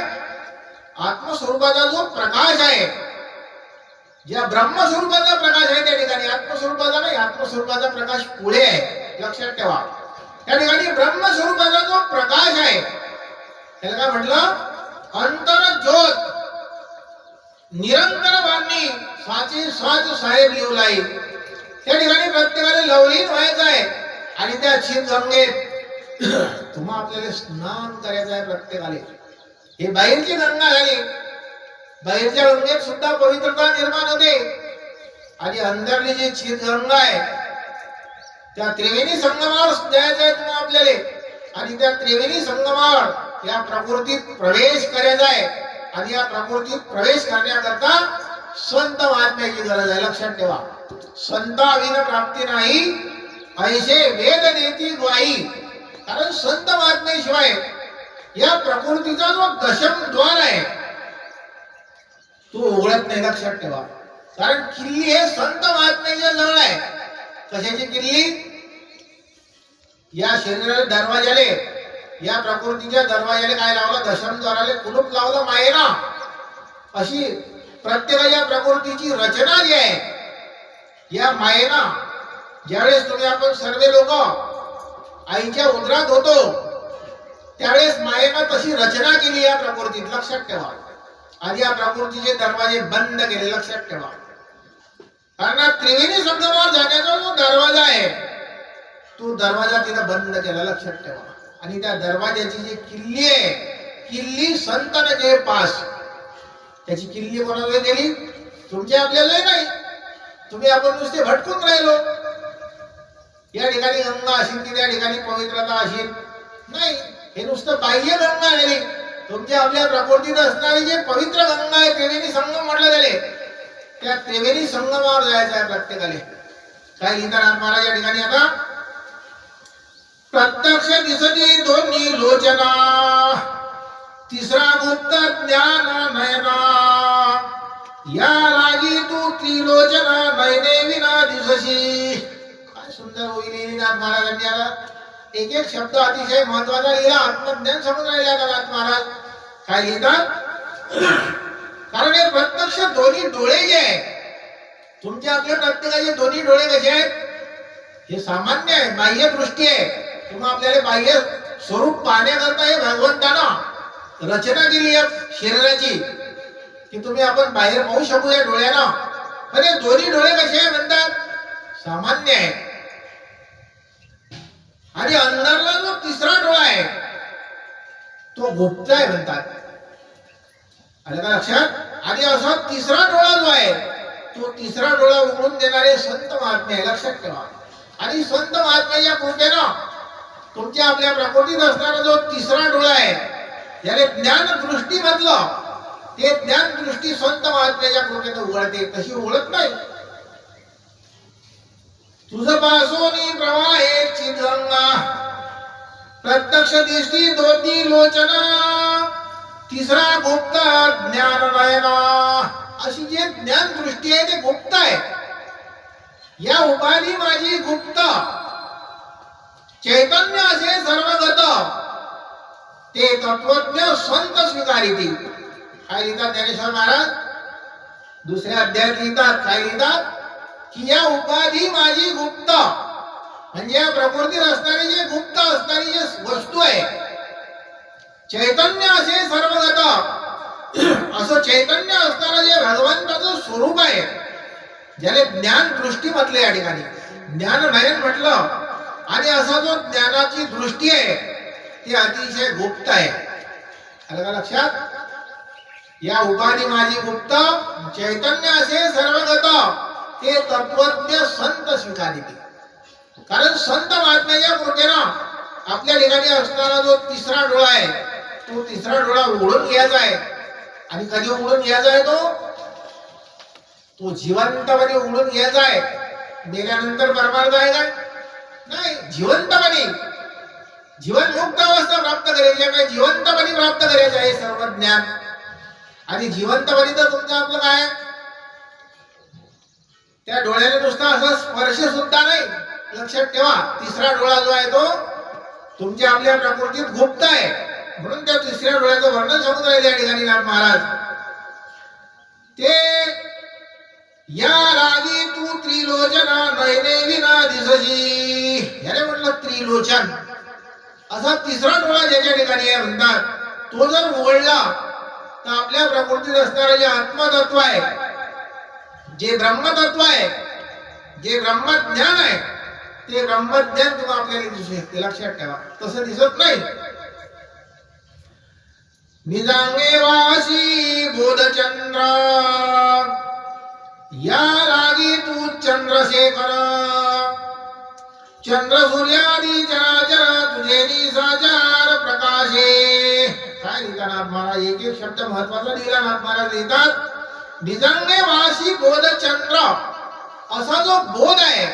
आत्मस्वरूपाचा जो प्रकाश आहे, ज्या ब्रह्मस्वरूपाचा प्रकाश आहे त्या ठिकाणी. आत्मस्वरूपाचा नाही, आत्मस्वरूपाचा प्रकाश पुढे आहे. लक्षात ठेवा. त्या ठिकाणी ब्रह्मस्वरूपाचा जो प्रकाश आहे त्याला काय म्हटलं? अंतर ज्योत. निरंतर बांधणी साची स्वाच साहेब लिवलाई. त्या ठिकाणी प्रत्येकाने लवलीन व्हायचं आहे आणि त्या शीत गंगेत तुम्हा आपल्याला स्नान करायचं आहे प्रत्येकाने. ही बाहेरची गंगा झाली. बाहेरच्या गंगेत सुद्धा पवित्रता निर्माण होते आणि अंदरली जी शीत गंगा आहे त्या त्रिवेणी संगमावर जायचं आहे तुम्हा आपल्याला आणि त्या त्रिवेणी संगमावर या प्रकृतीत प्रवेश करायचा आहे आणि या प्रकृतीत प्रवेश करण्याकरता संत महात्म्याची गरज आहे. लक्षात ठेवा, संताविन प्राप्ती नाही ऐसे वेद देती ग्वाही. कारण संत महात्म्याशिवाय या प्रकृतीचा जो दशम द्वार आहे तो उघडत नाही. लक्षात ठेवा, कारण किल्ली हे संत महात्म्याच्या जवळ आहे. कशाची किल्ली? या शरीराला दरवाजाले, या प्रकृतीच्या दरवाजाले काय लावलं? दशमद्वाराले कुलूप लावलं मायेना. अशी प्रत्येकाच्या प्रकृतीची रचना जी आहे या मायेना, ज्यावेळेस तुम्ही आपण सर्व लोक आईच्या उदरात होतो त्यावेळेस मायेनं तशी रचना केली या प्रकृतीत. लक्षात ठेवा, आणि या प्रकृतीचे दरवाजे बंद केले. लक्षात ठेवा, कारण त्रिवेणी संगमावर जाण्याचा जो दरवाजा आहे तो दरवाजा तिनं बंद केला. लक्षात ठेवा, आणि त्या दरवाजाची जी किल्ली आहे, किल्ली संतन जे पास, त्याची किल्ली कोणाला दिली? तुमच्या आपल्याला नाही. तुम्ही आपण नुसते भटकून राहिलो. या ठिकाणी गंगा असेल की त्या ठिकाणी पवित्रता असेल नाही. हे नुसतं बाह्य गंगा आहे. तुमच्या आपल्या प्रकृतीत असणारी जे पवित्र गंगा आहे, त्रिवेणी संगम म्हटलं गेले, त्या त्रिवेणी संगमावर जायचं आहे प्रत्येकाने. काय लिहितात महाराज या ठिकाणी? आता प्रत्यक्ष दिसती दोन्ही लोचना, तिसरा गुप्त ज्ञान नयना, या लागी तू त्रिलोचना नयने विना दिसशी. काय सुंदर होईल महाराजांनी. आता एक एक शब्द अतिशय महत्वाचा लिहिला. आत्मज्ञान समजून राहिला महाराज. काय लिहितात? कारण हे प्रत्यक्ष दोन्ही डोळे जे आहे, तुमच्या आपल्या प्रत्येकाचे दोन्ही डोळे कसे आहेत? हे सामान्य आहे, बाह्य दृष्टी आहे. किंवा आपल्याला बाह्य स्वरूप पाहण्याकरता हे भगवंतानं रचना केली या शरीराची की तुम्ही आपण बाहेर पाहू शकू या डोळ्यानं. पण हे दोन्ही डोळे कसे आहे म्हणतात? सामान्य आहे. आणि अंदरला जो तिसरा डोळा आहे तो गुप्त आहे म्हणतात. आलं का लक्षात? आणि असा तिसरा डोळा जो आहे तो तिसरा डोळा उघडून देणारे संत महात्मे आहे. लक्षात ठेवा, आणि संत महात्म्याच्या कृपेनं तुमच्या आपल्या प्रकृतीत असणारा जो तिसरा डोळा आहे याने ज्ञान दृष्टी म्हटलं, ते ज्ञान दृष्टी संत महात्म्याच्या कृपेनं उघडते. तशी उघडत नाही. तुझ पासोनी प्रवाहे चितगंगा, प्रत्यक्ष दिसती दोन्ही लोचना, तिसरा गुप्त ज्ञान नयना. अशी जे ज्ञान दृष्टी आहे ते गुप्त आहे. या उपाधी माझी गुप्त, चैतन्य असे सर्वगत, ते तत्वज्ञ संत स्वीकारिती. काय लिहितात ज्ञानेश्वर महाराज? दुसऱ्या अध्यायात लिहितात. काय लिहितात? की या उपाधी माझी गुप्त, म्हणजे या प्रकृतीत असणारी जे गुप्त असणारी जे वस्तू आहे, चैतन्य असे सर्वगत, असं चैतन्य असणारं जे भगवंताचं स्वरूप आहे, ज्याने ज्ञान दृष्टी म्हटले या ठिकाणी, ज्ञान नयन म्हटलं. आणि असा जो ज्ञानाची दृष्टी आहे ती अतिशय गुप्त आहे. आलं का लक्षात? या उपाधी माझी गुप्त, चैतन्य असे सर्वगत, ते तत्वज्ञ संत स्वीकारिते. कारण संत महात्म्याच्या कृपेनं आपल्या ठिकाणी असणारा जो तिसरा डोळा आहे तो तिसरा डोळा उघडून घ्यायचा आहे. आणि कधी उघडून घ्यायचा आहे? तो जिवंतपणे उघडून घ्यायचा आहे. मेल्यानंतर परमार्थ आहे काय? नाही. जिवंतपणे, जीवनमुक्त अवस्था प्राप्त करायची आहे, जिवंतपणे प्राप्त करायचं आहे सर्व ज्ञान. आणि जिवंतपणे तर तुमचं आपलं काय, त्या डोळ्याने नुसता असा स्पर्श सुद्धा नाही. लक्षात ठेवा, तिसरा डोळा जो आहे तो तुमच्या आपल्या प्रकृतीत गुप्त आहे. म्हणून त्या तिसऱ्या डोळ्याचं वर्णन सांगून राहिले या ठिकाणी नाथ महाराज. ते या लागी तू त्रिलोचना नयने विना दिसशी. याने म्हटलं त्रिलोचन, असा तिसरा डोळा ज्याच्या ठिकाणी आहे म्हणतात, तो जर उघडला तर आपल्या प्रकृतीत असणारे जे आत्मतत्व आहे, जे ब्रह्मतत्व आहे, जे ब्रह्मज्ञान आहे, ते ब्रह्मज्ञान तुम्हाला आपल्याला दिसू शकते. लक्षात ठेवा, तसं दिसत नाही. निजांगे वासी बोधचंद्र या लागी तू चंद्रशेखर, चंद्र सूर्यादी चराचर तुझे निसाचार प्रकाशे. काय लिहितात नाथ महाराज? एक एक शब्द महत्वाचा लिहिला नाथ महाराज लिहितात. निजांगे वासी बोधचंद्र, असा जो बोध आहे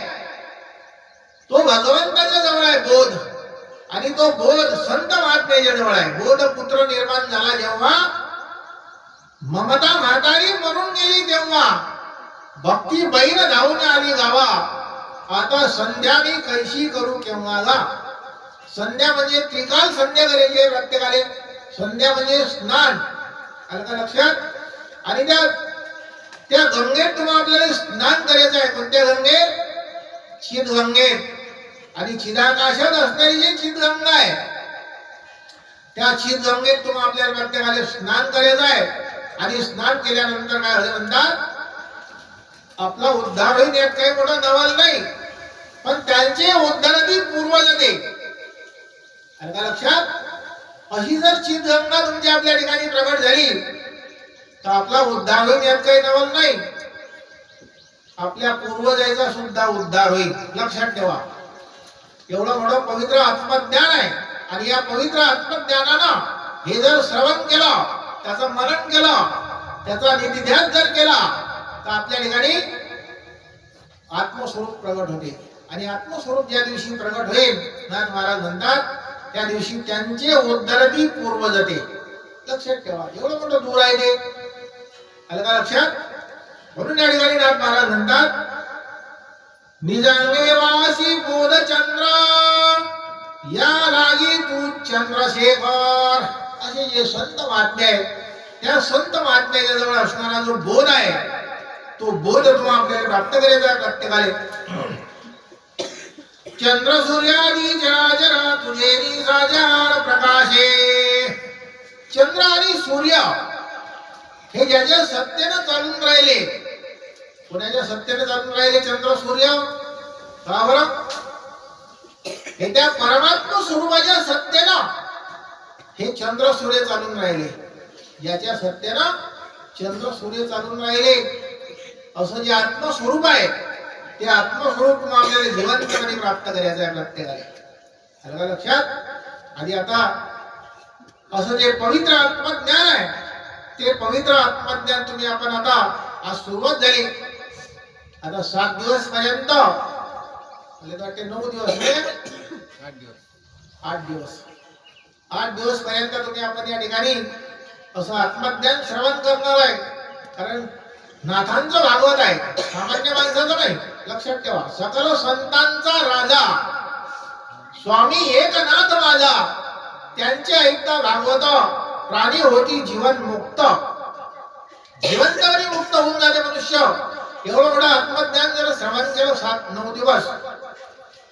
तो भगवंताच्या जवळ आहे. बोध, आणि तो बोध संत महात्म्याच्या जवळ आहे. बोध पुत्र निर्माण झाला जेव्हा, ममता म्हातारी मरून गेली तेव्हा, भक्ती बहीण धावून आली गावा, आता संध्या मी कैशी करू केव्हा गा. संध्या म्हणजे त्रिकाल संध्या करायची प्रत्येकाले. संध्या म्हणजे स्नान, आलं का लक्षात? आणि त्या गंगेत तुम्हाला आपल्याला स्नान करायचं आहे. कोणत्या गंगेत? चिदगंगेत. आणि चिदाकाशात असणारी जी चिदगंगा आहे, त्या चिदगंगेत तुम्हाला आपल्याला प्रत्येकाला स्नान करायचं आहे. आणि स्नान केल्यानंतर काय होतं म्हणतात? आपला उद्धार होईल. यात काही मोठा नवल नाही, पण त्यांचे उद्धाराची पूर्वज ते. आलं का लक्षात? अशी जर चिदगंगा तुमच्या आपल्या ठिकाणी प्रगट झाली तर आपला उद्धार होईल. यात काही नवल नाही, आपल्या पूर्वजाचा सुद्धा उद्धार होईल. लक्षात ठेवा, एवढं मोठं पवित्र आत्मज्ञान आहे. आणि या पवित्र आत्मज्ञानानं हे जर श्रवण केलं, त्याचं मनन केलं, त्याचा निधिध्यास जर केला, तर आपल्या ठिकाणी आत्मस्वरूप प्रगट होते. आणि आत्मस्वरूप ज्या दिवशी प्रगट होईल, नाथ महाराज म्हणतात, त्या दिवशी त्यांचे उद्धरती पूर्वज ते. लक्षात ठेवा, एवढं मोठं दूर आहे ते. आलं का लक्षात? म्हणून या ठिकाणी नाथ महाराज म्हणतात, निजांगे वासी बोधचंद्र या लागी तू चंद्रशेखर. असे जे संत महात्मे आहेत, त्या संत महात्म्याच्या जवळ असणारा जो बोध आहे, तो बोध तुम्हाला आपल्याला प्राप्त करायचा प्रत्येकाला. चंद्र सूर्यादी चराचर तुझे निसाचार प्रकाशे. चंद्र आणि सूर्य हे ज्याच्या सत्तेनं चालून राहिले, कोणाच्या सत्तेने चालून राहिले चंद्र सूर्य? का बरं? हे त्या परमात्मा स्वरूपाच्या सत्तेनं हे चंद्र सूर्य चालून राहिले. ज्याच्या सत्तेनं चंद्र सूर्य चालून राहिले, असं जे आत्मस्वरूप आहे, ते आत्मस्वरूप आपल्याला जिवंतपणे प्राप्त करायचं आहे प्रत्येकाला. आलं का लक्षात? आणि आता असं जे पवित्र आत्मज्ञान आहे, ते पवित्र आत्मज्ञान तुम्ही आपण आता आज सुरुवात झाली. आता 7 दिवस पर्यंत, मला वाटते 9 दिवस, 8 दिवस पर्यंत तुम्ही आपण या ठिकाणी असं आत्मज्ञान श्रवण करणार आहे. कारण नाथांचं भागवत आहे, सामान्य माणसाचं नाही. लक्षात ठेवा, सकल संतांचा राजा स्वामी एकनाथ माझा, त्यांचे ऐकता भागवत प्राणी होती जीवन मुक्त. जिवंतपणे मुक्त होऊन जाते मनुष्य. एवढं मोठं आत्मज्ञान जर श्रवण केलं 7-9 दिवस,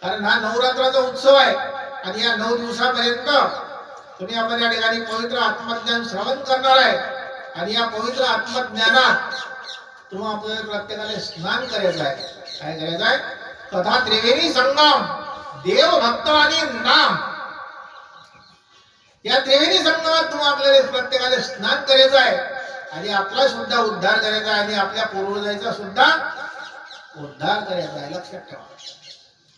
कारण हा नवरात्राचा उत्सव आहे. आणि या 9 दिवसापर्यंत तुम्ही आपण या ठिकाणी पवित्र आत्मज्ञान श्रवण करणार आहे. आणि या पवित्र आत्मज्ञानात तुम्हाला आपल्याला प्रत्येकाला स्नान करायचं आहे. काय करायचं आहे? तथा त्रिवेणी संगम, देव, भक्त आणि नाम, या त्रिवेणी संगमात तुम्हाला आपल्याला प्रत्येकाला स्नान करायचं आहे. आणि आपला सुद्धा उद्धार करायचा आहे, आणि आपल्या पूर्वजांचा सुद्धा उद्धार करायचा आहे. लक्षात ठेवा.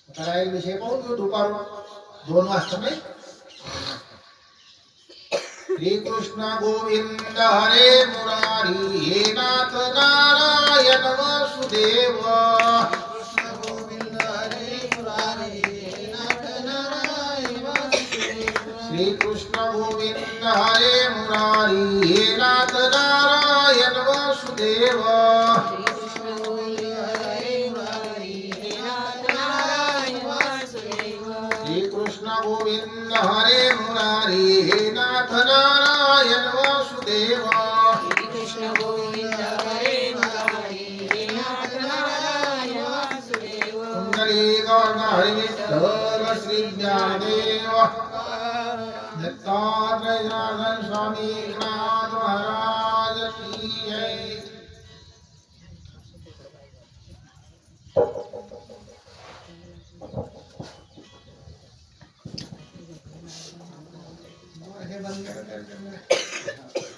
आता एक विषय पाहून घेऊ दुपारून 2 वाजता नाही. श्री कृष्ण गोविंद हरे मुरारी, हे नाथ नारायण वासुदेव. कृष्ण गोविंद हरे मुरारी, हे नाथ नारायण वासुदेव. श्री कृष्ण गोविंद हरे मुरारी, हे नाथ नारायण वासुदेव. श्री कृष्ण गोविंद हरे मुरारी, हे नाथ नारायण वासुदेव. श्री कृष्ण गोविंद हरे मुरारी, हे नाथ नारायण वासुदेव. कुंडली गौर हरि विठ्ठल श्री ज्ञानदेव महादेव दत्तात्रेय जनार्दन स्वामी नाथ महाराज की जय. हे बंद कर.